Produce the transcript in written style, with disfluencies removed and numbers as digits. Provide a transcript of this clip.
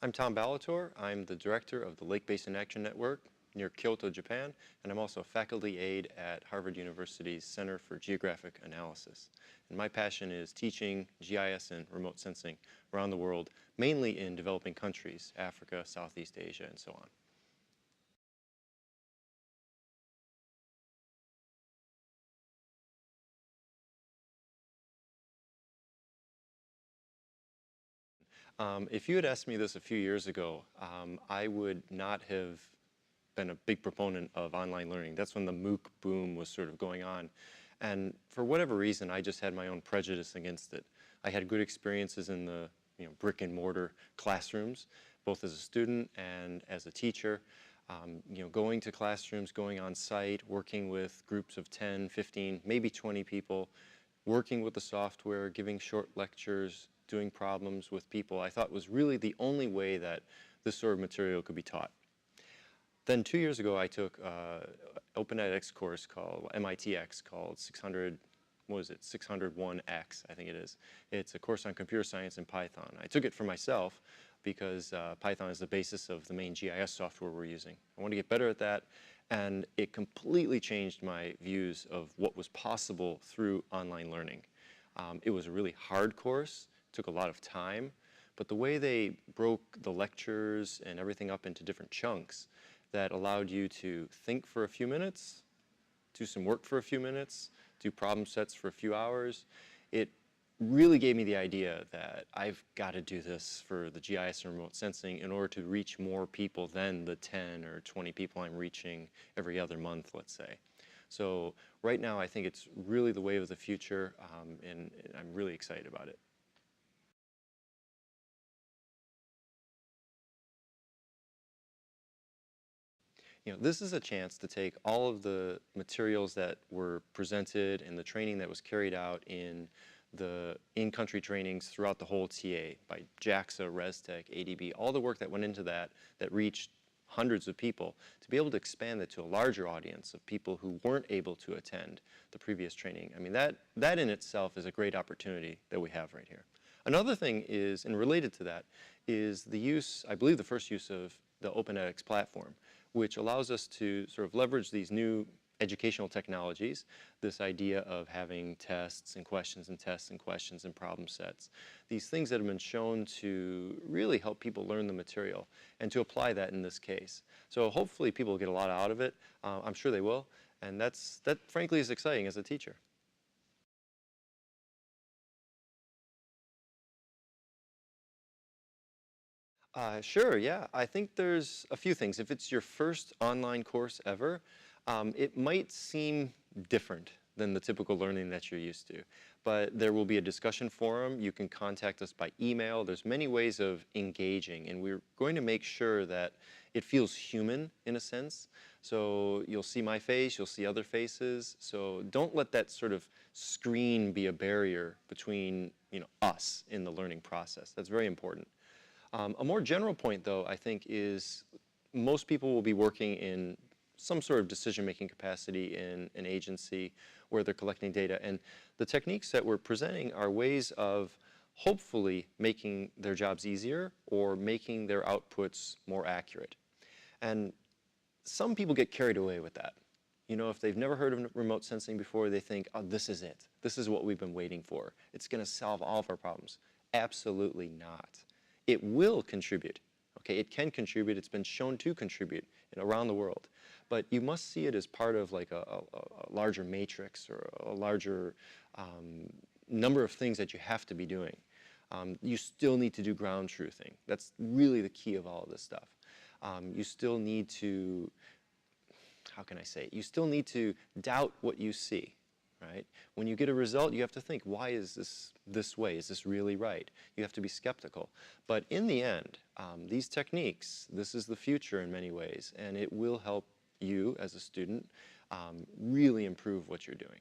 I'm Tom Balator. I'm the director of the Lake Basin Action Network near Kyoto, Japan, and I'm also a faculty aide at Harvard University's Center for Geographic Analysis. And my passion is teaching GIS and remote sensing around the world, mainly in developing countries, Africa, Southeast Asia, and so on. If you had asked me this a few years ago, I would not have been a big proponent of online learning. That's when the MOOC boom was sort of going on. And for whatever reason, I just had my own prejudice against it. I had good experiences in the brick and mortar classrooms, both as a student and as a teacher. Going to classrooms, going on site, working with groups of 10, 15, maybe 20 people, working with the software, giving short lectures, doing problems with people, I thought was really the only way that this sort of material could be taught. Then 2 years ago, I took an OpenEdX course called MITx called 601X, I think it is. It's a course on computer science and Python. I took it for myself because Python is the basis of the main GIS software we're using. I want to get better at that, and it completely changed my views of what was possible through online learning. It was a really hard course, took a lot of time, but the way they broke the lectures and everything up into different chunks that allowed you to think for a few minutes, do some work for a few minutes, do problem sets for a few hours, it really gave me the idea that I've got to do this for the GIS and remote sensing in order to reach more people than the 10 or 20 people I'm reaching every other month, let's say. So right now I think it's really the wave of the future, and I'm really excited about it. This is a chance to take all of the materials that were presented and the training that was carried out in the in-country trainings throughout the whole TA by JAXA, ResTech, ADB, all the work that went into that reached hundreds of people, to be able to expand it to a larger audience of people who weren't able to attend the previous training. I mean, that in itself is a great opportunity that we have right here. Another thing is, and related to that, is the use, I believe the first use of the OpenEdX platform, which allows us to sort of leverage these new educational technologies, this idea of having tests and questions and tests and questions and problem sets, these things that have been shown to really help people learn the material and to apply that in this case. So hopefully people will get a lot out of it. I'm sure they will, and that frankly is exciting as a teacher. Sure, yeah. I think there's a few things. If it's your first online course ever, it might seem different than the typical learning that you're used to. But there will be a discussion forum. You can contact us by email. There's many ways of engaging, and we're going to make sure that it feels human in a sense. So you'll see my face, you'll see other faces. So don't let that sort of screen be a barrier between us in the learning process. That's very important. A more general point, though, I think, is most people will be working in some sort of decision-making capacity in an agency where they're collecting data. And the techniques that we're presenting are ways of hopefully making their jobs easier or making their outputs more accurate. And some people get carried away with that. If they've never heard of remote sensing before, they think, oh, this is it. This is what we've been waiting for. It's going to solve all of our problems. Absolutely not. It will contribute. Okay, it can contribute. It's been shown to contribute around the world. But you must see it as part of like a larger matrix or a larger number of things that you have to be doing. You still need to do ground truthing. That's really the key of all of this stuff. You still need to, how can I say it? You still need to doubt what you see. Right? When you get a result, you have to think, why is this way? Is this really right? You have to be skeptical. But in the end, these techniques, this is the future in many ways, and it will help you as a student really improve what you're doing.